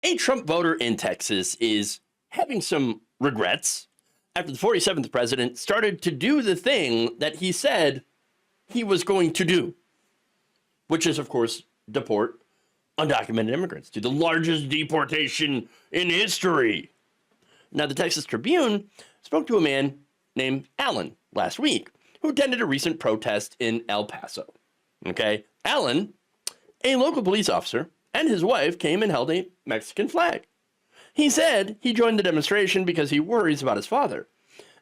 A Trump voter in Texas is having some regrets after the 47th president started to do the thing that he said he was going to do, which is, of course, deport undocumented immigrants to the largest deportation in history. Now, the Texas Tribune spoke to a man named Alan last week who attended a recent protest in El Paso. Okay, Alan, a local police officer, and his wife came and held a Mexican flag. He said he joined the demonstration because he worries about his father,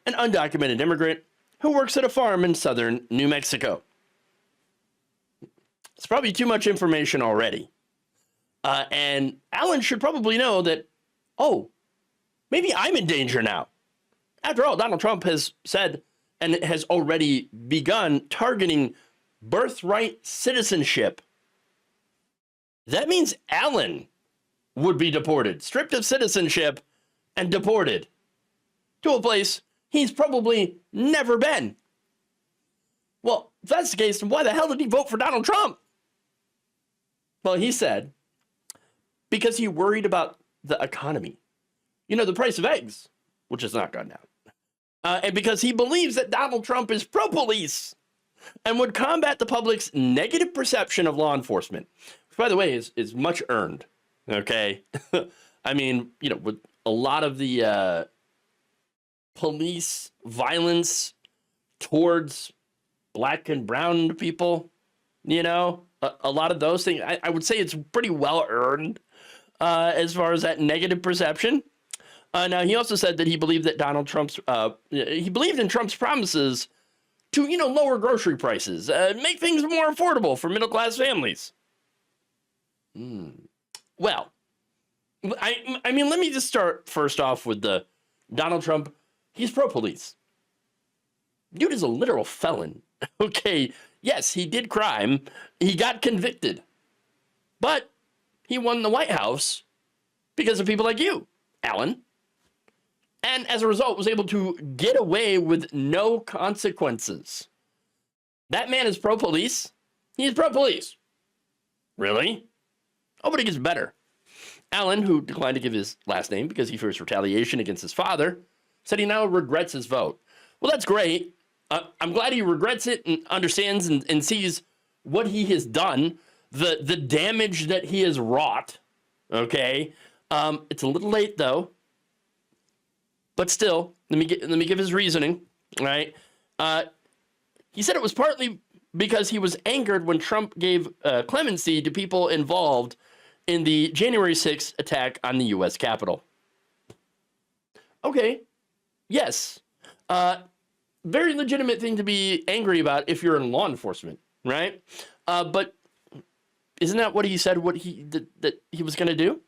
an undocumented immigrant who works at a farm in southern New Mexico. It's probably too much information already. And Alan should probably know that, oh, maybe I'm in danger now. After all, Donald Trump has said and has already begun targeting birthright citizenship. That means Alan would be deported, stripped of citizenship, and deported to a place he's probably never been. Well, if that's the case, then why the hell did he vote for Donald Trump? Well, he said, because he worried about the economy. You know, the price of eggs, which has not gone down. And because he believes that Donald Trump is pro-police and would combat the public's negative perception of law enforcement, which, by the way, is much earned. Okay. I mean, you know, with a lot of the police violence towards black and brown people, you know, a lot of those things, I would say it's pretty well earned as far as that negative perception. Now, he also said that he believed that he believed in Trump's promises to, you know, lower grocery prices, make things more affordable for middle-class families. Well, I mean, let me just start first off with the Donald Trump. He's pro-police. Dude is a literal felon. Okay, yes, he did crime. He got convicted. But he won the White House because of people like you, Alan. And as a result, was able to get away with no consequences. That man is pro-police. He's pro-police. Really? Oh, but it gets better. Alan, who declined to give his last name because he fears retaliation against his father, said he now regrets his vote. Well, that's great. I'm glad he regrets it and understands and sees what he has done, the damage that he has wrought. Okay, it's a little late though, but still, let me give his reasoning. All right, he said it was partly because he was angered when Trump gave clemency to people involved in the January 6th attack on the U.S. Capitol. Okay, yes. Very legitimate thing to be angry about if you're in law enforcement, right? But isn't that what he said that he was going to do?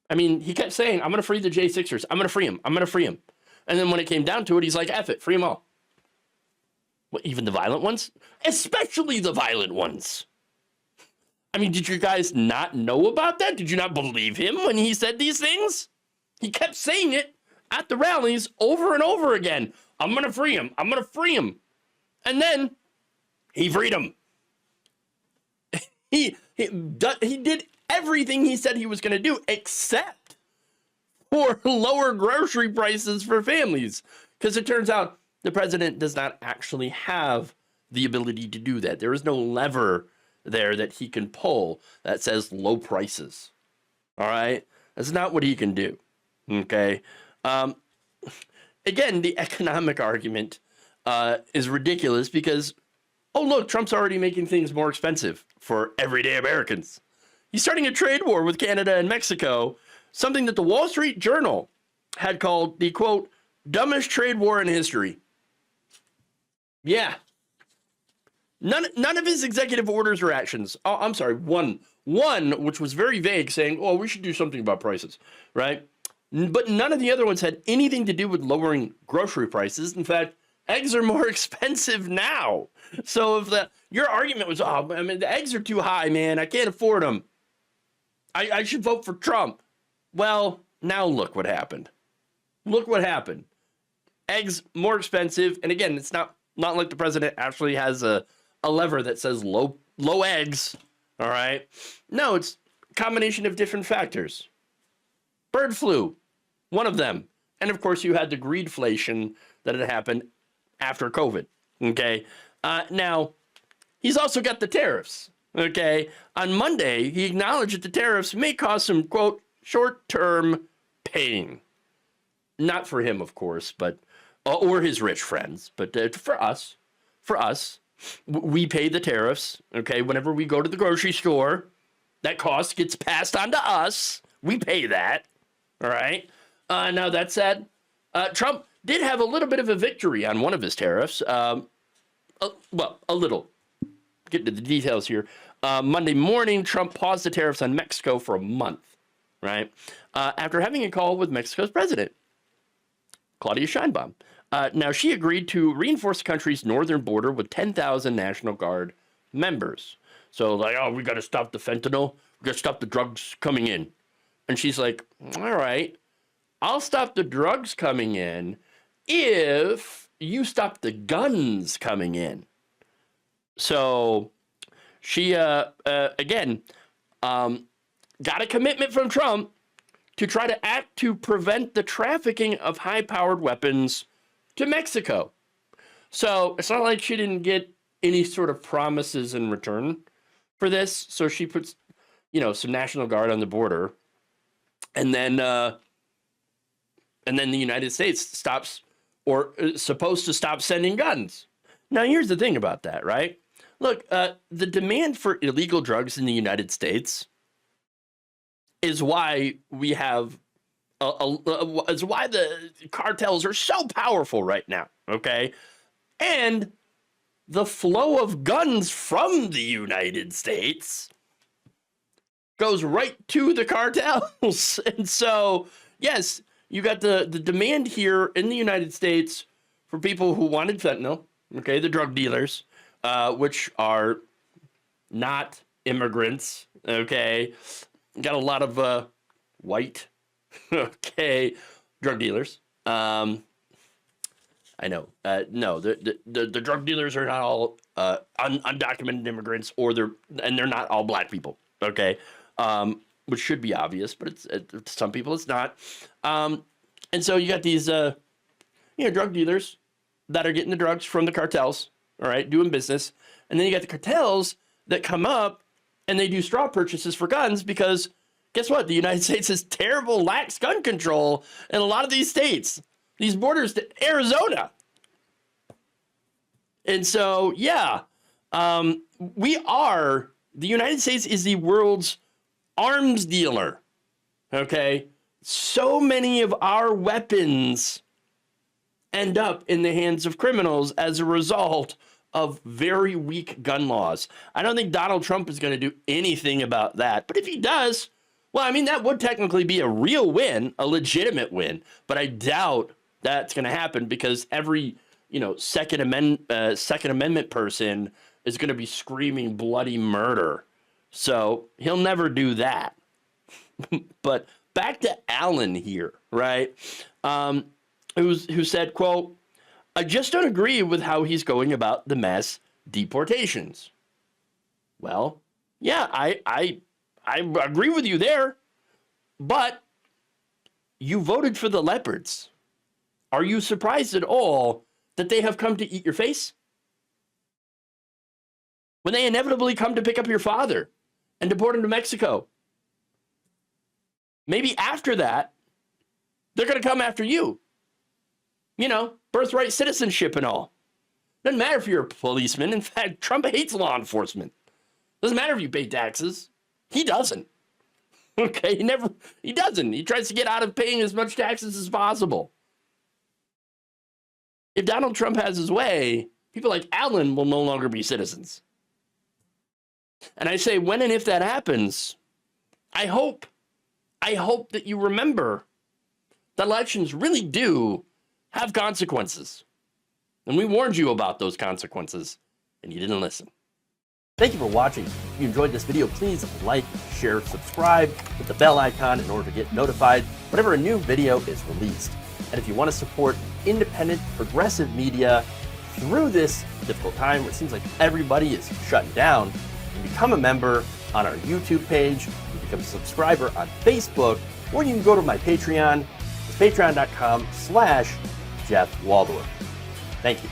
I mean, he kept saying, I'm going to free the J6ers. I'm going to free him. I'm going to free him. And then when it came down to it, he's like, F it, free them all. What, even the violent ones? Especially the violent ones. I mean, did you guys not know about that? Did you not believe him when he said these things? He kept saying it at the rallies over and over again. I'm going to free him. I'm going to free him. And then he freed him. He did everything he said he was going to do except for lower grocery prices for families. Because it turns out the president does not actually have the ability to do that. There is no lever there that he can pull that says low prices. All right? That's not what he can do. Okay? Again, the economic argument is ridiculous because, oh, look, Trump's already making things more expensive for everyday Americans. He's starting a trade war with Canada and Mexico, something that the Wall Street Journal had called the, quote, dumbest trade war in history. Yeah. None of his executive orders or actions. Oh, I'm sorry, one which was very vague, saying, oh, we should do something about prices, right? But none of the other ones had anything to do with lowering grocery prices. In fact, eggs are more expensive now. So if your argument was, oh, I mean, the eggs are too high, man, I can't afford them, I should vote for Trump. Well, now look what happened. Look what happened. Eggs more expensive. And again, it's not like the president actually has a lever that says low eggs. All right. No, it's combination of different factors. Bird flu, one of them. And of course, you had the greedflation that had happened after COVID. Okay. Now, he's also got the tariffs. Okay. On Monday, he acknowledged that the tariffs may cause some, quote, short-term pain. Not for him, of course, but or his rich friends, but for us, we pay the tariffs. Okay. Whenever we go to the grocery store, that cost gets passed on to us. We pay that. All right. Now, that said, Trump did have a little bit of a victory on one of his tariffs. Well, a little. Get to the details here. Monday morning, Trump paused the tariffs on Mexico for a month, right? After having a call with Mexico's president, Claudia Sheinbaum. Now, she agreed to reinforce the country's northern border with 10,000 National Guard members. So, like, oh, we got to stop the fentanyl. We got to stop the drugs coming in. And she's like, all right, I'll stop the drugs coming in if you stop the guns coming in. So she, again, got a commitment from Trump to try to act to prevent the trafficking of high-powered weapons to Mexico. So it's not like she didn't get any sort of promises in return for this. So she puts, some National Guard on the border. And then the United States stops or is supposed to stop sending guns. Now, here's the thing about that, right? Look, the demand for illegal drugs in the United States is why we have is why the cartels are so powerful right now, okay? And the flow of guns from the United States goes right to the cartels. And so, yes, you got the demand here in the United States for people who wanted fentanyl, okay, the drug dealers, which are not immigrants, okay? Got a lot of white, okay, drug dealers. I know. No, the drug dealers are not all undocumented immigrants, they're not all black people, okay? Which should be obvious, but it's some people it's not. And so you got these, drug dealers that are getting the drugs from the cartels, all right, doing business. And then you got the cartels that come up and they do straw purchases for guns because guess what? The United States has terrible, lax gun control in a lot of these states, these borders to Arizona. And so, the United States is the world's arms dealer, okay? So many of our weapons end up in the hands of criminals as a result of very weak gun laws. I don't think Donald Trump is going to do anything about that. But if he does, well, I mean, that would technically be a real win, a legitimate win. But I doubt that's going to happen because every, Second Amendment person is going to be screaming bloody murder. So he'll never do that. But back to Allen here, right? Who said, quote, I just don't agree with how he's going about the mass deportations. Well, yeah, I agree with you there, but you voted for the leopards. Are you surprised at all that they have come to eat your face? When they inevitably come to pick up your father and deport him to Mexico. Maybe after that, they're going to come after you. Birthright citizenship and all. Doesn't matter if you're a policeman. In fact, Trump hates law enforcement. Doesn't matter if you pay taxes. He doesn't. Okay, he doesn't. He tries to get out of paying as much taxes as possible. If Donald Trump has his way, people like Allen will no longer be citizens. And I say, when and if that happens, I hope that you remember that elections really do have consequences. And we warned you about those consequences, and you didn't listen. Thank you for watching. If you enjoyed this video, please like, share, subscribe, hit the bell icon in order to get notified whenever a new video is released. And if you want to support independent, progressive media through this difficult time where it seems like everybody is shutting down, you become a member on our YouTube page, you can become a subscriber on Facebook, or you can go to my Patreon. It's patreon.com/Jeff Waldorf. Thank you.